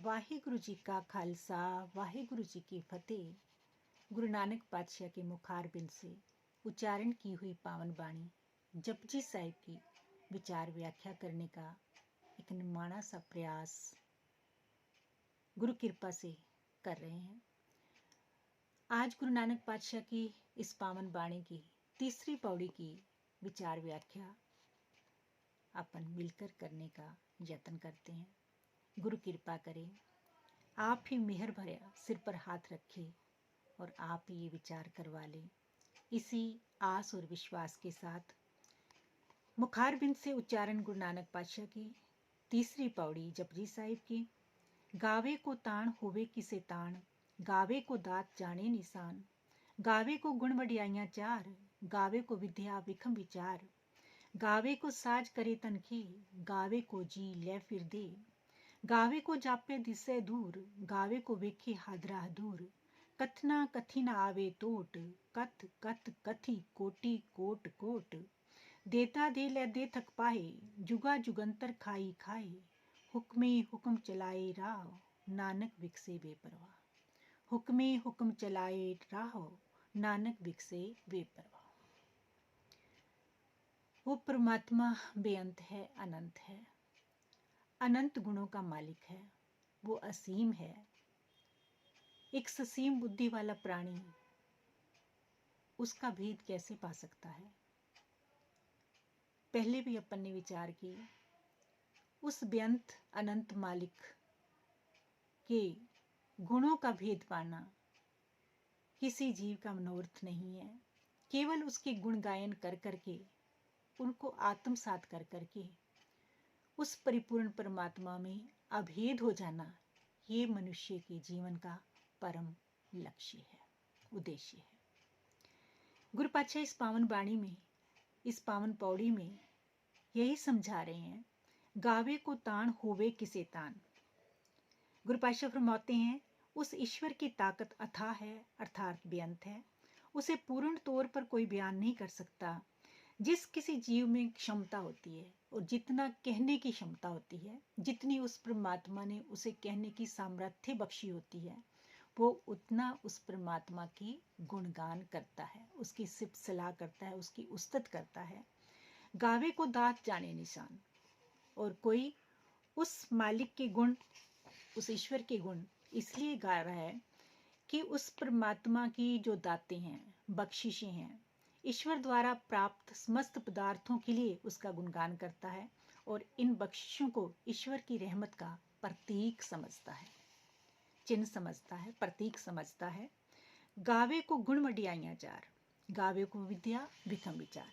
वाहिगुरु जी का खालसा वाहिगुरु जी की फतेह। गुरु नानक पातशाह के मुखार बिन से उच्चारण की हुई पावन बाणी जपजी साहिब की विचार व्याख्या करने का एक निमाणा सा प्रयास गुरु कृपा से कर रहे हैं। आज गुरु नानक पातशाह की इस पावन बाणी की तीसरी पौड़ी की विचार व्याख्या अपन मिलकर करने का यत्न करते हैं। गुरु कृपा करें, आप ही मेहर भरा सिर पर हाथ रखे और आप ही ये विचार करवा लें। इसी आस और विश्वास के साथ मुखार बिंद से उच्चारण गुरु नानक पातशाह की तीसरी पौड़ी जपजी साहिब की। गावे को ताण होवे किसे ताण, गावे को दात जाने निशान, गावे को गुण वडियाइयां चार, गावे को विद्या विखम विचार, गावे को साज करे तनखी, गावे को जी ले फिर दे, गावे को जापे दिसे दूर, गावे को वेखे हादरा दूर, कथना कथी न आवे टोट, कथ कथ कथी कोटि कोट कोट, देता दे ले दे थक पाए, जुगा जुगंतर खाई खाए, हुक्मे हुक्म चलाए राह, नानक विकसे बेपरवाह, हुक्मे हुक्म चलाए राह, नानक विकसे बेपरवाह। वो परमात्मा बेअंत है, अनंत है, अनंत गुणों का मालिक है, वो असीम है। एक ससीम बुद्धि वाला प्राणी उसका भेद कैसे पा सकता है? पहले भी अपन ने विचार किए, उस बेअंत अनंत मालिक के गुणों का भेद पाना किसी जीव का मनोरथ नहीं है। केवल उसके गुण गायन कर करके, उनको आत्मसात कर करके उस परिपूर्ण परमात्मा में अभेद हो जाना, ये मनुष्य के जीवन का परम लक्ष्य है, उद्देश्य है। गुरु पातशाह इस पावन बाणी में, इस पावन पौड़ी में यही समझा रहे हैं, गावे को ताण होवे किसे तान। गुरु पातशाह फरमाते हैं, उस ईश्वर की ताकत अथाह है, अर्थात बेअंत है, उसे पूर्ण तौर पर कोई बयान नहीं कर सकता। जिस किसी जीव में क्षमता होती है और जितना कहने की क्षमता होती है, जितनी उस परमात्मा ने उसे कहने की सामर्थ्य बख्शी होती है, वो उतना उस परमात्मा की गुणगान करता है, उसकी सिफ़ सलाह करता है, उसकी उस्तत करता है। गावे को दात जाने निशान, और कोई उस मालिक के गुण, उस ईश्वर के गुण इसलिए गा रहा है कि उस परमात्मा की जो दातें हैं, बख्शिशें हैं, ईश्वर द्वारा प्राप्त समस्त पदार्थों के लिए उसका गुणगान करता है और इन बख्शिशों को ईश्वर की रहमत का प्रतीक समझता है, चिन्ह समझता है, प्रतीक समझता है। गावे को गुण वडियाइयां चार, गावे को विद्या विखम विचार।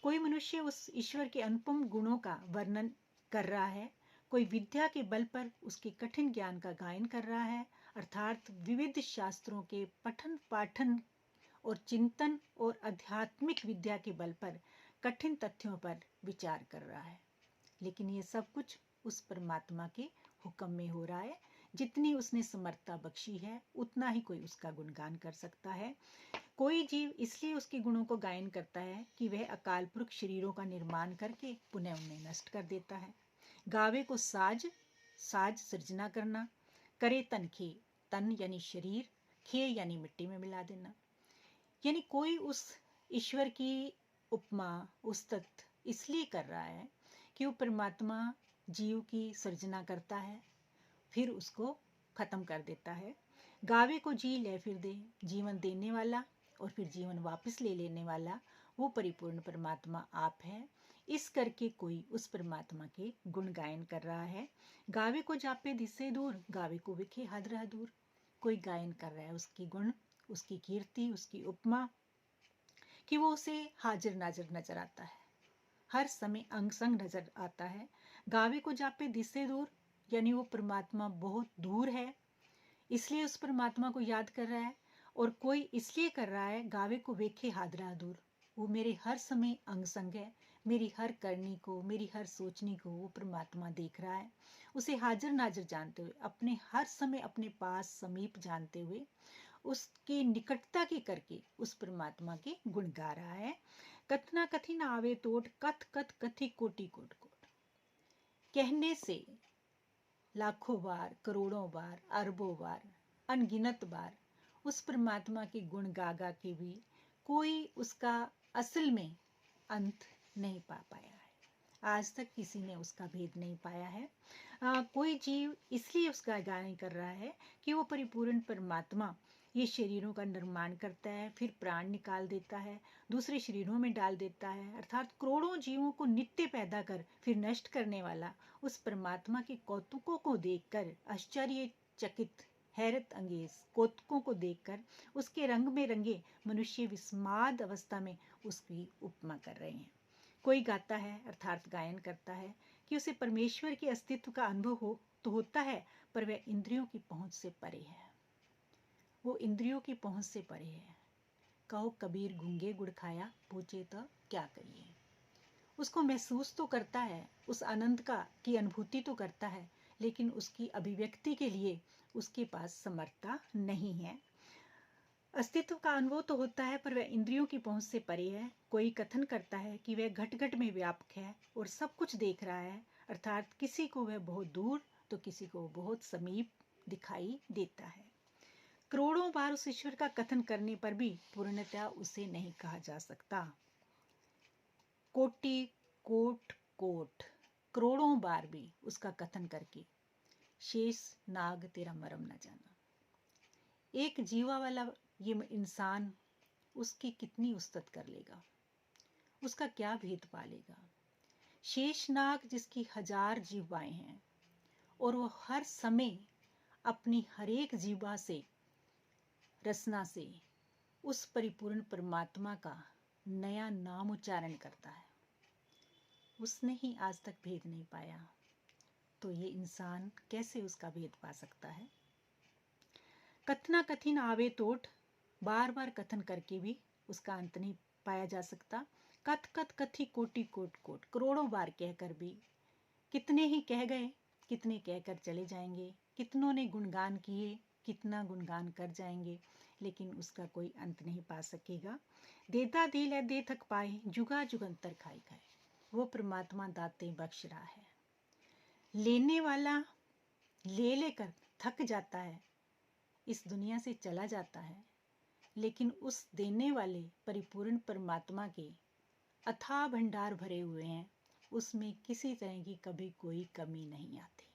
कोई मनुष्य उस ईश्वर के अनुपम गुणों का वर्णन कर रहा है, कोई विद्या के बल पर उसके कठिन ज्ञान का गायन कर रहा है, अर्थात विविध शास्त्रों के पठन पाठन और चिंतन और आध्यात्मिक विद्या के बल पर कठिन तथ्यों पर विचार कर रहा है। लेकिन ये सब कुछ उस परमात्मा के हुक्म में हो रहा है। जितनी उसने समर्थता बख्शी है, उतना ही कोई उसका गुणगान कर सकता है। कोई जीव इसलिए उसके गुणों को गायन करता है कि वह अकाल पुरख शरीरों का निर्माण करके पुनः उन्हें नष्ट कर देता है। गावे को साज, साज सृजना करना, करे तन खे, तन यानी शरीर, खे यानी मिट्टी में मिला देना। यानी कोई उस ईश्वर की उपमा, उस्तत इसलिए कर रहा है कि वो परमात्मा जीव की सृजना करता है, फिर उसको खत्म कर देता है। गावे को जी ले फिर दे, जीवन देने वाला और फिर जीवन वापस ले लेने वाला वो परिपूर्ण परमात्मा आप है। इस करके कोई उस परमात्मा के गुण गायन कर रहा है। गावे को जापे दिसे दूर, गावे को विखे हादरा दूर। कोई गायन कर रहा है उसकी गुण, उसकी कीर्ति, उसकी उपमा, कि वो उसे हाजिर नाजिर नजर आता है, हर समय अंग संग नजर आता है। गावे को जापे दिसे दूर, यानी वो परमात्मा बहुत दूर है, इसलिए उस परमात्मा को याद कर रहा है। और कोई इसलिए कर रहा है, गावे को वेखे हादरा दूर, वो मेरे हर समय अंग संग है, मेरी हर करनी को, मेरी हर सोचनी को वो परमात्मा देख रहा है। उसे हाजिर नाजिर जानते हुए, अपने हर समय अपने पास समीप जानते हुए, उसकी निकटता के करके उस परमात्मा के गुण गा रहा है। कथना कथी न आवे टोट, कथ कथ कथी कोटि कोट कोट। कहने से लाखों बार, करोड़ों बार, अरबों बार, अनगिनत बार उस परमात्मा के गुण गा गा के भी कोई उसका असल में अंत नहीं पा पाया है। आज तक किसी ने उसका भेद नहीं पाया है। कोई जीव इसलिए उसका गायन कर रहा है कि वो परिपूर्ण परमात्मा ये शरीरों का निर्माण करता है, फिर प्राण निकाल देता है, दूसरे शरीरों में डाल देता है, अर्थात करोड़ों जीवों को नित्य पैदा कर फिर नष्ट करने वाला उस परमात्मा के कौतुकों को देखकर आश्चर्यचकित हैरत अंगेज कौतुकों को देखकर उसके रंग में रंगे मनुष्य विस्माद अवस्था में उसकी उपमा कर रहे हैं। कोई गाता है अर्थात गायन करता है कि उसे परमेश्वर के अस्तित्व का अनुभव हो तो होता है, पर वह इंद्रियों की पहुंच से परे है। वो इंद्रियों की पहुंच से परे है। कहो कबीर गूंगे गुड़ खाया, पूछे तो क्या करिए। उसको महसूस तो करता है, उस आनंद का की अनुभूति तो करता है, लेकिन उसकी अभिव्यक्ति के लिए उसके पास समर्थता नहीं है। अस्तित्व का अनुभव तो होता है, पर वह इंद्रियों की पहुंच से परे है। कोई कथन करता है कि वह घट घट में व्यापक है और सब कुछ देख रहा है, अर्थात किसी को वह बहुत दूर तो किसी को बहुत समीप दिखाई देता है। करोड़ों बार उस ईश्वर का कथन करने पर भी पूर्णतया उसे नहीं कहा जा सकता। कोटि कोट कोट करोड़ों बार भी उसका कथन करके शेष नाग तेरा मरम न जाना। एक जीवा वाला ये इंसान उसकी कितनी उस्तत कर लेगा, उसका क्या भेद पालेगा। शेषनाग जिसकी 1000 जीवाएं हैं और वो हर समय अपनी हरेक जीवा से रसना से उस परिपूर्ण परमात्मा का नया नाम उच्चारण करता है, उसने ही आज तक भेद नहीं पाया, तो ये इंसान कैसे उसका भेद पा सकता है। कथना कथिन आवे तोट, बार बार कथन करके भी उसका अंत नहीं पाया जा सकता। कथ कथ कथी कोटि कोट कोट करोड़ों बार कहकर भी कितने ही कह गए, कितने कहकर चले जाएंगे, कितनों ने गुणगान किए, कितना गुणगान कर जाएंगे, लेकिन उसका कोई अंत नहीं पा सकेगा। देता दे ले दे थक पाए, जुगा जुगंतर खाए खाए। वो परमात्मा दाते बख्श रहा है। लेने वाला ले लेकर थक जाता है, इस दुनिया से चला जाता है, लेकिन उस देने वाले परिपूर्ण परमात्मा के अथाह भंडार भरे हुए हैं, उसमें किसी तरह की कभी कोई कमी नहीं आती।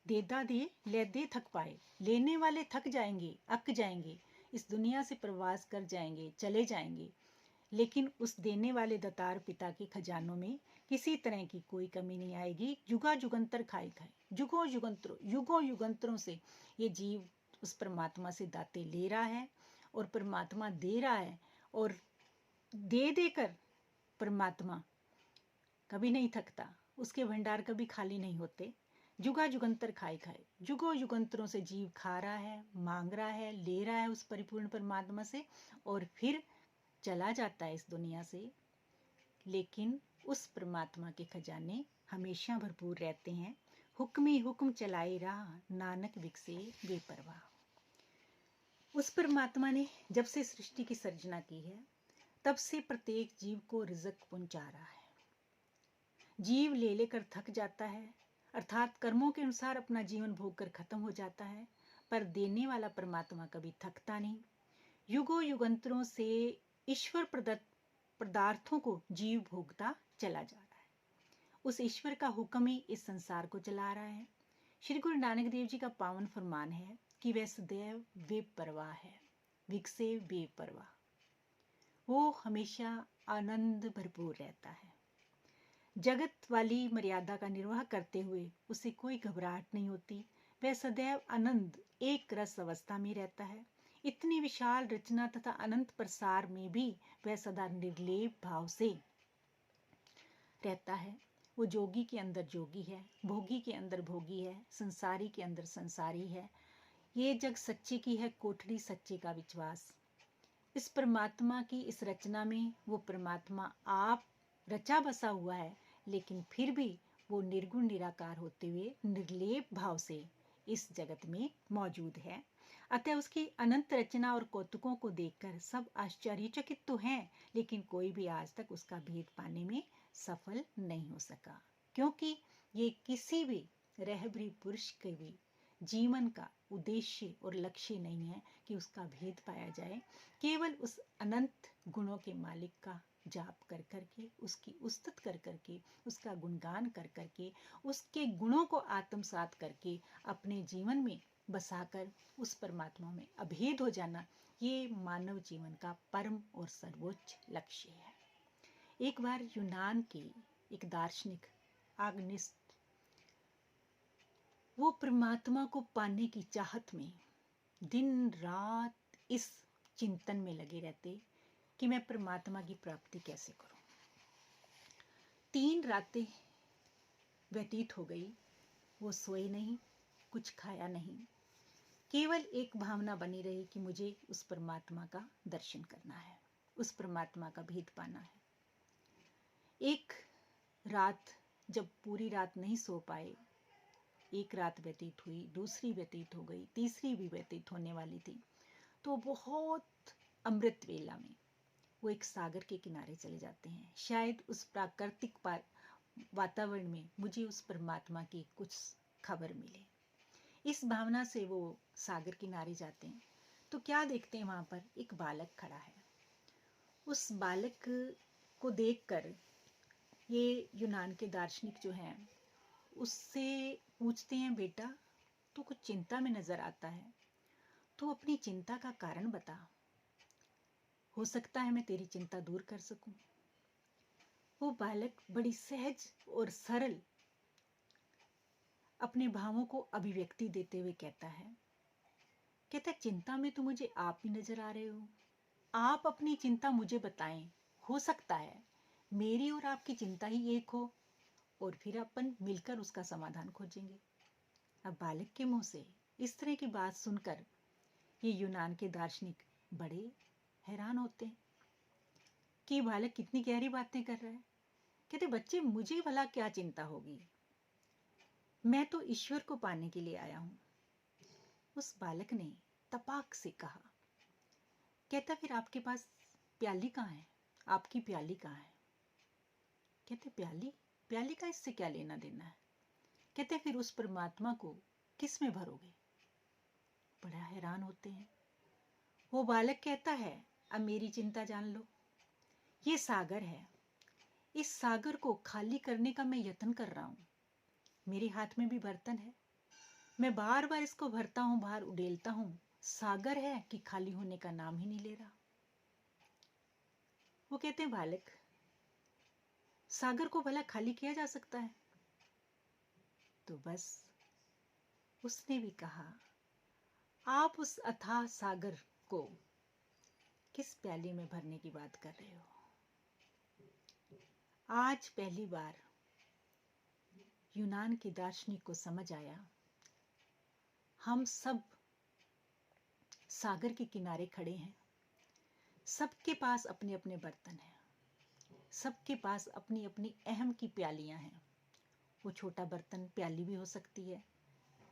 देदा दे ले दे थक पाए, लेने वाले थक जाएंगे, अक जाएंगे, इस दुनिया से प्रवास कर जाएंगे, चले जाएंगे, लेकिन उस देने वाले दातार पिता के खजानों में किसी तरह की कोई कमी नहीं आएगी। जुगा जुगंतर खाए खाए, युगों युगंतरों से ये जीव उस परमात्मा से दाते ले रहा है और परमात्मा दे रहा है, और दे देकर परमात्मा कभी नहीं थकता, उसके भंडार कभी खाली नहीं होते। जुगा जुगंतर खाए खाए, जुगों युगंतरों से जीव खा रहा है, मांग रहा है, ले रहा है उस परिपूर्ण परमात्मा से, और फिर चला जाता है इस दुनिया से, लेकिन उस परमात्मा के खजाने हमेशा भरपूर रहते हैं। हुक्मी हुक्म चलाए राह, नानक विकसे बेपरवाह। उस परमात्मा ने जब से सृष्टि की सर्जना की है, तब से प्रत्येक जीव को रिज़्क पहुंचा रहा है। जीव ले लेकर थक जाता है, अर्थात कर्मों के अनुसार अपना जीवन भोग कर खत्म हो जाता है, पर देने वाला परमात्मा कभी थकता नहीं। युगों युगंतरों से ईश्वर प्रदत्त पदार्थों को जीव भोगता चला जा रहा है। उस ईश्वर का हुक्म ही इस संसार को चला रहा है। श्री गुरु नानक देव जी का पावन फरमान है कि वह सदैव बेपरवाह है, विकसे बेपरवाह। वो हमेशा आनंद भरपूर रहता है। जगत वाली मर्यादा का निर्वाह करते हुए उसे कोई घबराहट नहीं होती। वह सदैव आनंद एक रस अवस्था में रहता है। इतनी विशाल रचना तथा अनंत प्रसार में भी वह सदा निर्लेप भाव से रहता है। वो जोगी के अंदर जोगी है, भोगी के अंदर भोगी है, संसारी के अंदर संसारी है। ये जग सच्चे की है कोठरी सच्चे का विश्वास। इस परमात्मा की इस रचना में वो परमात्मा आप रचा बसा हुआ है, लेकिन फिर भी वो निर्गुण निराकार होते हुए निर्लेप भाव से इस जगत में मौजूद है। अतः उसकी अनंत रचना और कौतुकों को देखकर सब आश्चर्यचकित तो हैं, लेकिन कोई भी आज तक उसका भेद पाने में सफल नहीं हो सका, क्योंकि ये किसी भी रहबरी पुरुष के भी जीवन का उद्देश्य और लक्ष्य नहीं है कि उसका भेद पाया जाए, केवल उस अनंत गुणों के मालिक का जाप कर करके, उसकी उस्तत कर करके, उसका गुणगान कर करके, उसके गुणों को आत्मसात करके अपने जीवन में बसाकर उस परमात्मा में अभेद हो जाना, ये मानव जीवन का परम और सर्वोच्च लक्ष्य है। एक बार यूनान के एक दार्शनिक आग्निस्ट वो परमात्मा को पाने की चाहत में दिन रात इस चिंतन में लगे रहते कि मैं परमात्मा की प्राप्ति कैसे करूं। 3 रातें व्यतीत हो गई, वो सोए नहीं, कुछ खाया नहीं, केवल एक भावना बनी रही कि मुझे उस परमात्मा का दर्शन करना है, उस परमात्मा का भेद पाना है। एक रात जब पूरी रात नहीं सो पाए, एक रात व्यतीत हुई, दूसरी व्यतीत हो गई, तीसरी भी व्यतीत होने वाली थी, तो बहुत अमृत वेला में वो एक सागर के किनारे चले जाते हैं। शायद उस प्राकृतिक वातावरण में मुझे उस परमात्मा की कुछ खबर मिले। इस भावना से वो सागर किनारे जाते हैं, तो क्या देखते हैं, वहां पर एक बालक खड़ा है। उस बालक को देखकर ये यूनान के दार्शनिक जो हैं उससे पूछते हैं, बेटा तू कुछ चिंता में नजर आता है, तू अपनी चिंता का कारण बता, हो सकता है मैं तेरी चिंता दूर कर सकूं। वो बालक बड़ी सहज और सरल अपने भावों को अभिव्यक्ति देते हुए कहता है चिंता में तो मुझे आप भी नजर आ रहे हो, आप अपनी चिंता मुझे बताएं, हो सकता है मेरी और आपकी चिंता ही एक हो और फिर अपन मिलकर उसका समाधान खोजेंगे। अब बालक के मुंह से इस तरह की बात सुनकर ये यूनान के दार्शनिक बड़े हैरान होते हैं कि बालक कितनी गहरी बातें कर रहा है। कहते बच्चे मुझे भला क्या चिंता होगी, मैं तो ईश्वर को पाने के लिए आया हूं। उस बालक ने तपाक से कहा, कहता फिर आपके पास प्याली कहाँ है, आपकी प्याली कहाँ है। कहते प्याली, प्याली का इससे क्या लेना देना है। कहते फिर उस परमात्मा को किस में भरोगे। बड़ा हैरान होते हैं। वो बालक कहता है अब मेरी चिंता जान लो, ये सागर है, इस सागर को खाली करने का मैं यत्न कर रहा हूं, मेरे हाथ में भी बर्तन है, मैं बार बार इसको भरता हूं, बाहर उड़ेलता हूं, सागर है कि खाली होने का नाम ही नहीं ले रहा। वो कहते हैं बालक सागर को भला खाली किया जा सकता है। तो बस उसने भी कहा आप उस अथाह सागर को किस प्याले में भरने की बात कर रहे हो। आज पहली बार यूनान के दार्शनिक को समझ आया, हम सब सागर के किनारे खड़े हैं, सबके पास अपने अपने बर्तन हैं, सबके पास अपनी अपनी अहम की प्यालियां हैं। वो छोटा बर्तन प्याली भी हो सकती है,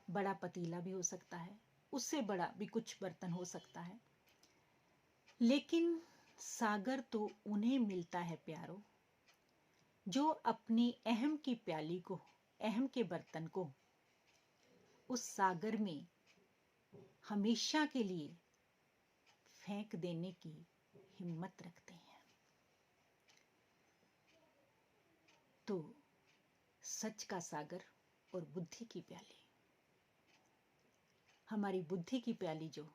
बड़ा पतीला भी हो सकता है, उससे बड़ा भी कुछ बर्तन हो सकता है, लेकिन सागर तो उन्हें मिलता है प्यारो जो अपनी अहम की प्याली को, अहम के बर्तन को उस सागर में हमेशा के लिए फेंक देने की हिम्मत रखते हैं। तो सच का सागर और बुद्धि की प्याली, हमारी बुद्धि की प्याली जो,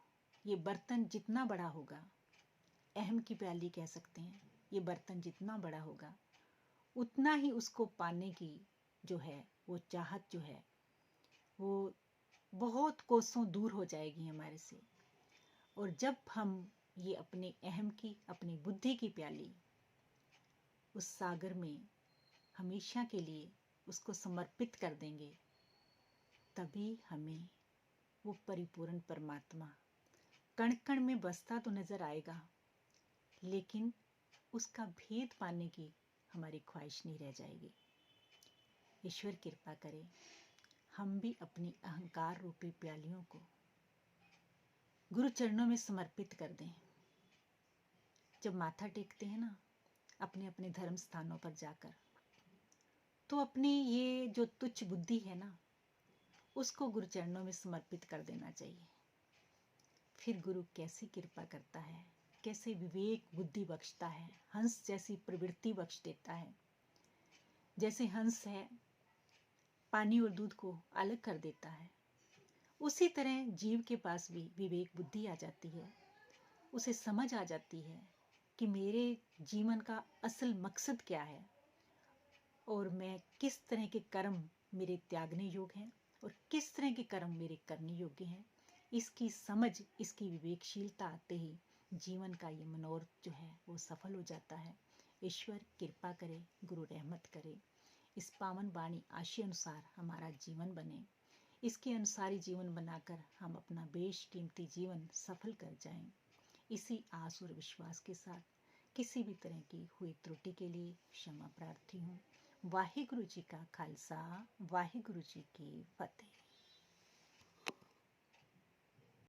ये बर्तन जितना बड़ा होगा, अहम की प्याली कह सकते हैं, ये बर्तन जितना बड़ा होगा उतना ही उसको पाने की जो है वो चाहत जो है वो बहुत कोसों दूर हो जाएगी हमारे से। और जब हम ये अपने अहम की, अपनी बुद्धि की प्याली उस सागर में हमेशा के लिए उसको समर्पित कर देंगे, तभी हमें वो परिपूर्ण परमात्मा कण कण में बसता तो नजर आएगा, लेकिन उसका भेद पाने की हमारी ख्वाहिश नहीं रह जाएगी। ईश्वर कृपा करे हम भी अपनी अहंकार रूपी प्यालियों को गुरु चरणों में समर्पित कर दें। जब माथा टेकते हैं ना अपने अपने धर्म स्थानों पर जाकर, तो अपनी ये जो तुच्छ बुद्धि है ना, उसको गुरु चरणों में समर्पित कर देना चाहिए। फिर गुरु कैसी कृपा करता है, कैसे विवेक बुद्धि बख्शता है, हंस जैसी प्रवृत्ति बख्श देता है। जैसे हंस है पानी और दूध को अलग कर देता है, उसी तरह जीव के पास भी विवेक बुद्धि आ जाती है। उसे समझ आ जाती है कि मेरे जीवन का असल मकसद क्या है और मैं किस तरह के कर्म मेरे त्यागने योग्य हैं और किस तरह के कर्म मेरे करने योग्य हैं। इसकी समझ, इसकी विवेकशीलता आते ही जीवन का ये मनोरथ जो है वो सफल हो जाता है। ईश्वर कृपा करे, गुरु रहमत करे, इस पावन वाणी आशय अनुसार हमारा जीवन बने, इसके अनुसारी जीवन बनाकर हम अपना बेशकीमती जीवन सफल कर जाएं। इसी आस और विश्वास के साथ किसी भी तरह की हुई त्रुटि के लिए क्षमा प्रार्थी हूँ। वाहिगुरु जी का खालसा, वाहिगुरु जी की फतेह।